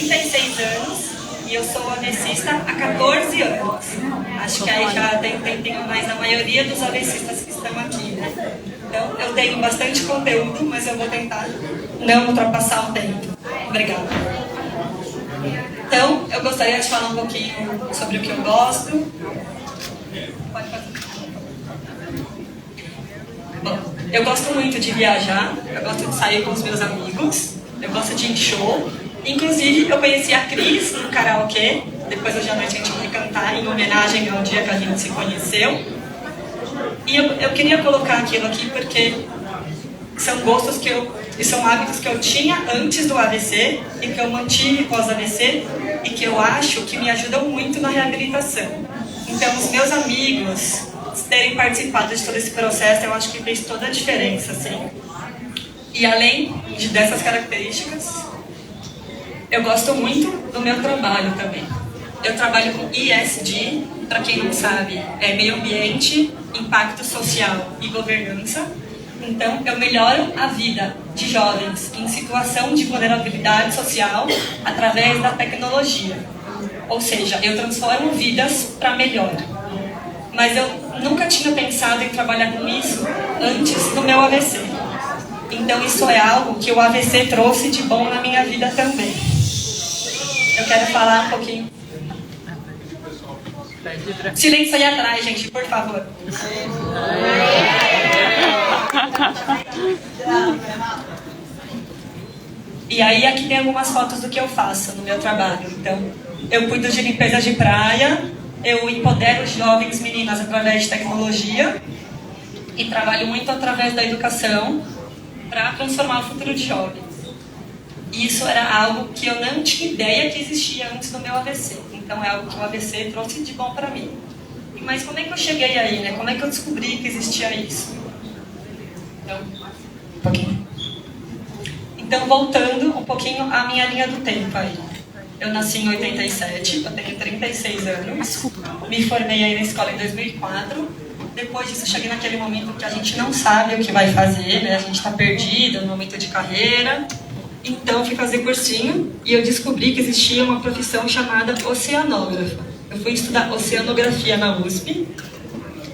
36 anos e eu sou AVCista há 14 anos. Acho que aí já tem um tempinho mais na maioria dos AVCistas que estão aqui, né? Então, eu tenho bastante conteúdo, mas eu vou tentar não ultrapassar o tempo. Obrigada. Então, eu gostaria de falar um pouquinho sobre o que eu gosto. Pode fazer. Bom, eu gosto muito de viajar, eu gosto de sair com os meus amigos, eu gosto de ir em show. Inclusive, eu conheci a Cris no karaokê, depois hoje à noite a gente vai cantar em homenagem ao dia que a gente se conheceu. E eu queria colocar aquilo aqui porque são gostos e são hábitos que eu tinha antes do AVC e que eu mantive pós-AVC e que eu acho que me ajudam muito na reabilitação. Então, os meus amigos terem participado de todo esse processo, eu acho que fez toda a diferença, assim. E além dessas características, eu gosto muito do meu trabalho também. Eu trabalho com ESG, para quem não sabe, é meio ambiente, impacto social e governança. Então, eu melhoro a vida de jovens em situação de vulnerabilidade social através da tecnologia. Ou seja, eu transformo vidas para melhor. Mas eu nunca tinha pensado em trabalhar com isso antes do meu AVC. Então, isso é algo que o AVC trouxe de bom na minha vida também. Eu quero falar um pouquinho. Silêncio aí atrás, gente, por favor. E aí, aqui tem algumas fotos do que eu faço no meu trabalho. Então, eu cuido de limpeza de praia, eu empodero jovens meninas através de tecnologia e trabalho muito através da educação para transformar o futuro de jovens. Isso era algo que eu não tinha ideia que existia antes do meu AVC. Então é algo que o AVC trouxe de bom para mim. Mas como é que eu cheguei aí, né? Como é que eu descobri que existia isso? Então, um pouquinho. Então, voltando um pouquinho à minha linha do tempo aí. Eu nasci em 87, eu tenho 36 anos. Me formei aí na escola em 2004. Depois disso, cheguei naquele momento que a gente não sabe o que vai fazer, né? A gente está perdido no momento de carreira. Então, eu fui fazer cursinho e eu descobri que existia uma profissão chamada oceanógrafa. Eu fui estudar oceanografia na USP.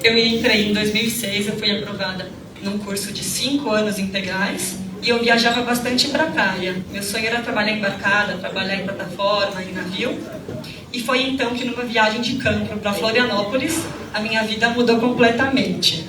Eu entrei em 2006, eu fui aprovada num curso de 5 anos integrais e eu viajava bastante para a praia. Meu sonho era trabalhar embarcada, trabalhar em plataforma, em navio. E foi então que numa viagem de campo para Florianópolis, a minha vida mudou completamente.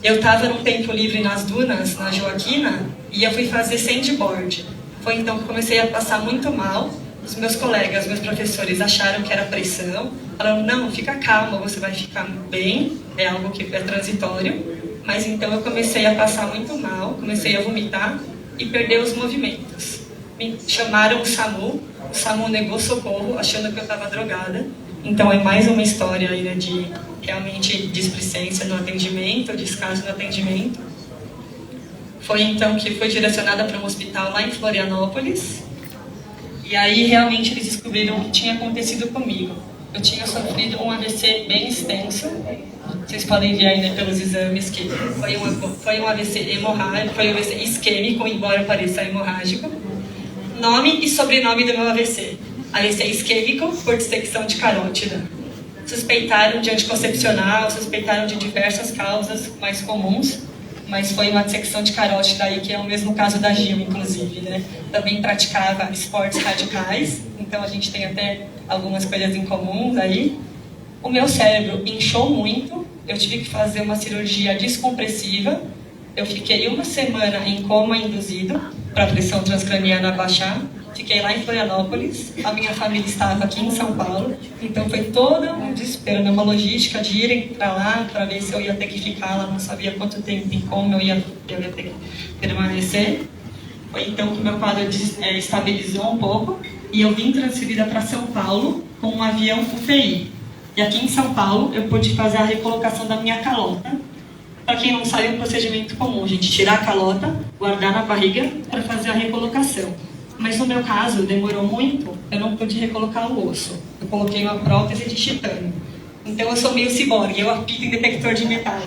Eu estava num tempo livre nas dunas, na Joaquina, e eu fui fazer sandboard. Foi então que comecei a passar muito mal. Os meus colegas, meus professores acharam que era pressão. Falaram, não, fica calma, você vai ficar bem, é algo que é transitório. Mas então eu comecei a passar muito mal, comecei a vomitar e perder os movimentos. Me chamaram o SAMU negou socorro, achando que eu estava drogada. Então é mais uma história aí, né, de realmente displicência no atendimento, descaso no atendimento. Foi então que fui direcionada para um hospital lá em Florianópolis. E aí realmente eles descobriram o que tinha acontecido comigo. Eu tinha sofrido um AVC bem extenso. Vocês podem ver ainda pelos exames que foi um AVC hemorrágico, foi um AVC isquêmico, embora pareça hemorrágico. Nome e sobrenome do meu AVC. AVC isquêmico por dissecção de carótida. Suspeitaram de anticoncepcional, suspeitaram de diversas causas mais comuns, mas foi uma dissecção de carótida aí, que é o mesmo caso da Gil, inclusive, né? Também praticava esportes radicais, então a gente tem até algumas coisas em comum aí. O meu cérebro inchou muito, eu tive que fazer uma cirurgia descompressiva, eu fiquei 1 semana em coma induzido, para a pressão transcraniana baixar. Fiquei lá em Florianópolis, a minha família estava aqui em São Paulo, então foi todo um desespero, né? Uma logística de irem para lá, para ver se eu ia ter que ficar lá, não sabia quanto tempo e como eu ia ter que permanecer. Foi então que meu quadro estabilizou um pouco e eu vim transferida para São Paulo com um avião UPI. E aqui em São Paulo eu pude fazer a recolocação da minha calota. Para quem não sabe, é um procedimento comum, a gente tirar a calota, guardar na barriga para fazer a recolocação. Mas no meu caso, demorou muito, eu não pude recolocar o osso. Eu coloquei uma prótese de titânio. Então eu sou meio ciborgue, eu apito em detector de metal.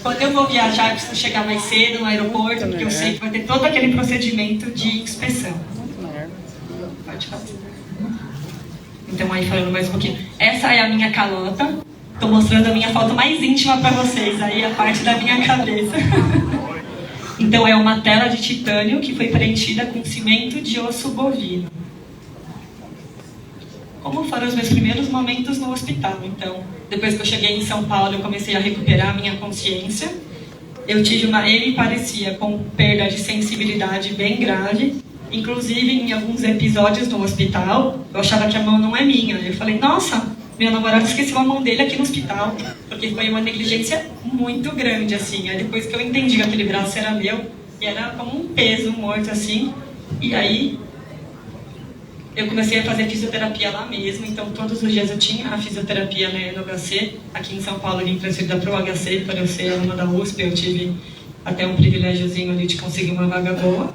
Quando eu vou viajar, eu preciso chegar mais cedo no aeroporto, porque eu sei que vai ter todo aquele procedimento de inspeção. Pode fazer. Então, aí falando mais um pouquinho. Essa é a minha calota. Estou mostrando a minha foto mais íntima para vocês. Aí a parte da minha cabeça. Então, é uma tela de titânio que foi preenchida com cimento de osso bovino. Como foram os meus primeiros momentos no hospital? Então, depois que eu cheguei em São Paulo, eu comecei a recuperar a minha consciência. Eu me parecia com perda de sensibilidade bem grave. Inclusive, em alguns episódios no hospital, eu achava que a mão não é minha. Eu falei, nossa, meu namorado esqueceu a mão dele aqui no hospital. Porque foi uma negligência muito grande, assim. Aí depois que eu entendi que aquele braço era meu, e era como um peso morto, assim. E aí, eu comecei a fazer fisioterapia lá mesmo. Então, todos os dias eu tinha a fisioterapia, né, no HC. Aqui em São Paulo, eu vim transferida para o HC, para eu ser aluna da USP. Eu tive até um privilégiozinho ali de conseguir uma vaga boa.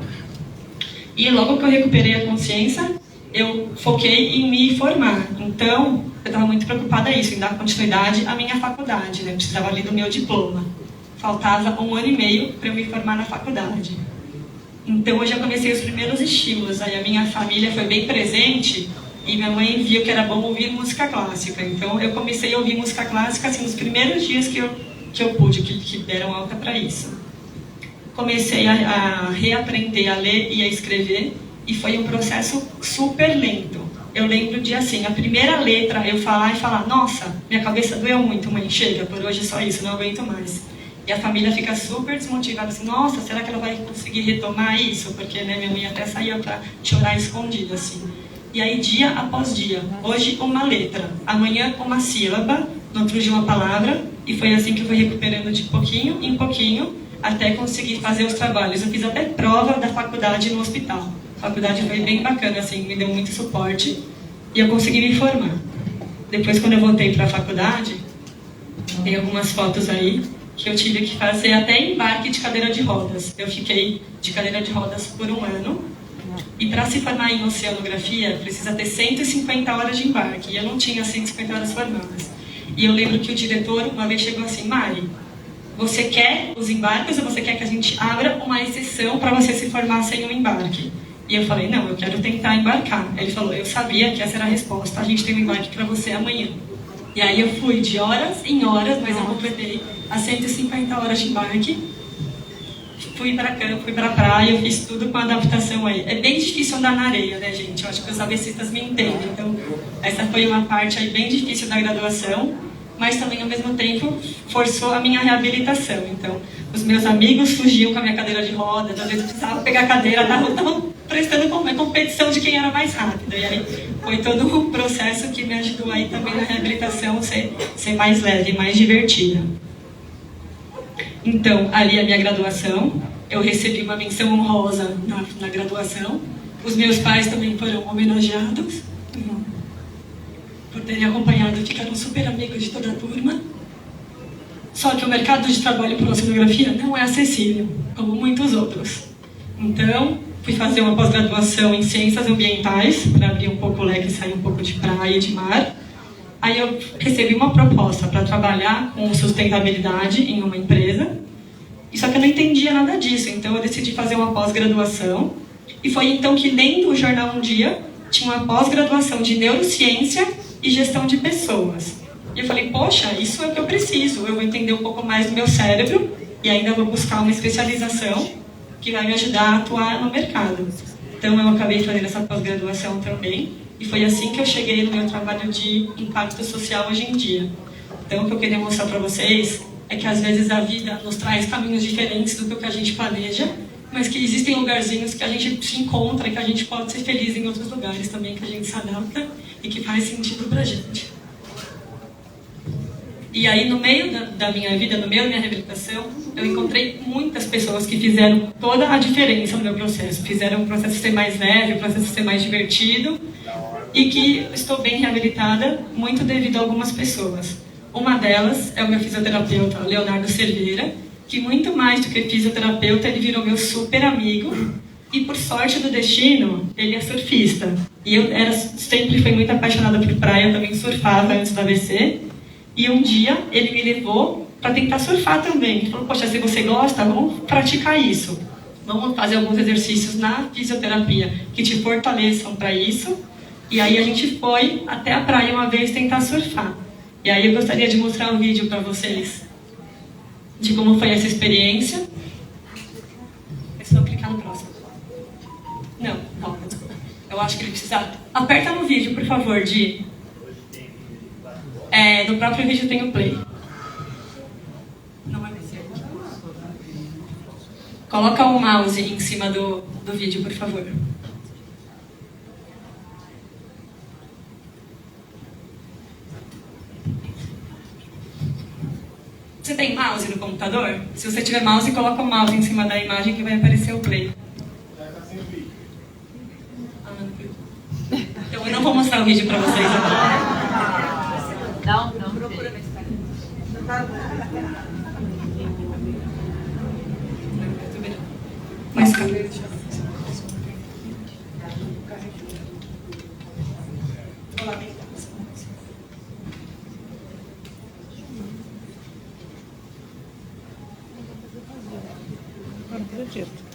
E logo que eu recuperei a consciência, eu foquei em me formar. Então, eu estava muito preocupada isso, em dar continuidade à minha faculdade, né? Eu precisava ali do meu diploma. Faltava 1 ano e meio para eu me formar na faculdade. Então, eu já comecei os primeiros estímulos. Aí a minha família foi bem presente e minha mãe viu que era bom ouvir música clássica. Então, eu comecei a ouvir música clássica assim, nos primeiros dias que eu pude, que deram alta para isso. Comecei a reaprender a ler e a escrever, e foi um processo super lento. Eu lembro de, assim, a primeira letra, eu falar, nossa, minha cabeça doeu muito, mãe, chega, por hoje é só isso, não aguento mais. E a família fica super desmotivada, assim, nossa, será que ela vai conseguir retomar isso? Porque, né, minha mãe até saía para chorar escondida, assim. E aí, dia após dia, hoje uma letra, amanhã uma sílaba, no outro dia uma palavra, e foi assim que eu fui recuperando de pouquinho em pouquinho, até conseguir fazer os trabalhos. Eu fiz até prova da faculdade no hospital. A faculdade foi bem bacana, assim, me deu muito suporte e eu consegui me formar. Depois, quando eu voltei para a faculdade, tem algumas fotos aí que eu tive que fazer até embarque de cadeira de rodas. Eu fiquei de cadeira de rodas por 1 ano e para se formar em oceanografia precisa ter 150 horas de embarque e eu não tinha 150 horas formadas. E eu lembro que o diretor uma vez chegou assim, Mari, você quer os embarques ou você quer que a gente abra uma exceção para você se formar sem um embarque? E eu falei, não, eu quero tentar embarcar. Ele falou, eu sabia que essa era a resposta, a gente tem um embarque para você amanhã. E aí eu fui de horas em horas, mas eu completei as 150 horas de embarque. Fui para campo, fui para praia, eu fiz tudo com adaptação aí. É bem difícil andar na areia, né, gente? Eu acho que os AVCistas me entendem. Então, essa foi uma parte aí bem difícil da graduação, mas também, ao mesmo tempo, forçou a minha reabilitação. Então, os meus amigos fugiam com a minha cadeira de rodas, às vezes eu precisava pegar a cadeira, estavam prestando uma competição de quem era mais rápido. E aí, foi todo um processo que me ajudou aí também na reabilitação ser mais leve, mais divertida. Então, ali a minha graduação, eu recebi uma menção honrosa na graduação. Os meus pais também foram homenageados por terem acompanhado, ficaram super amigos de toda a turma. Só que o mercado de trabalho para oceanografia não é acessível, como muitos outros. Então, fui fazer uma pós-graduação em Ciências Ambientais, para abrir um pouco o leque e sair um pouco de praia e de mar. Aí eu recebi uma proposta para trabalhar com sustentabilidade em uma empresa, e só que eu não entendia nada disso, então eu decidi fazer uma pós-graduação, e foi então que, lendo o jornal um dia, tinha uma pós-graduação de neurociência e gestão de pessoas. E eu falei, poxa, isso é o que eu preciso, eu vou entender um pouco mais do meu cérebro, e ainda vou buscar uma especialização que vai me ajudar a atuar no mercado. Então eu acabei fazendo essa pós-graduação também, e foi assim que eu cheguei no meu trabalho de impacto social hoje em dia. Então, o que eu queria mostrar para vocês é que, às vezes, a vida nos traz caminhos diferentes do que o que a gente planeja, mas que existem lugarzinhos que a gente se encontra e que a gente pode ser feliz em outros lugares também, que a gente se adapta e que faz sentido para a gente. E aí, no meio da minha vida, no meio da minha reabilitação, eu encontrei muitas pessoas que fizeram toda a diferença no meu processo. Fizeram o processo ser mais leve, o processo ser mais divertido, e que estou bem reabilitada, muito devido a algumas pessoas. Uma delas é o meu fisioterapeuta, Leonardo Cerveira, que muito mais do que fisioterapeuta, ele virou meu super amigo, e por sorte do destino, ele é surfista. E eu sempre fui muito apaixonada por praia, eu também surfava antes do AVC, e um dia ele me levou para tentar surfar também. Ele falou, poxa, se você gosta, vamos praticar isso. vamos fazer alguns exercícios na fisioterapia que te fortaleçam para isso. E aí a gente foi até a praia uma vez tentar surfar. E aí eu gostaria de mostrar um vídeo para vocês de como foi essa experiência. É só clicar no próximo. Não, calma, desculpa. Eu acho que ele precisa... Aperta no vídeo, por favor, Di. No próprio vídeo tem o play. Não vai descer. Coloca o mouse em cima do vídeo, por favor. Você tem mouse no computador? Se você tiver mouse, coloca o mouse em cima da imagem que vai aparecer o play. Então eu não vou mostrar o vídeo pra vocês agora. Não, procura no Instagram. Mas calma. Não acredito.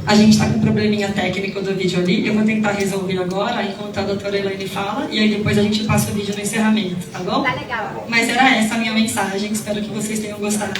A gente está com um probleminha técnico do vídeo ali. Eu vou tentar resolver agora, enquanto a doutora Elaine fala. E aí depois a gente passa o vídeo no encerramento, tá bom? Tá legal. Mas era essa a minha mensagem. Espero que vocês tenham gostado.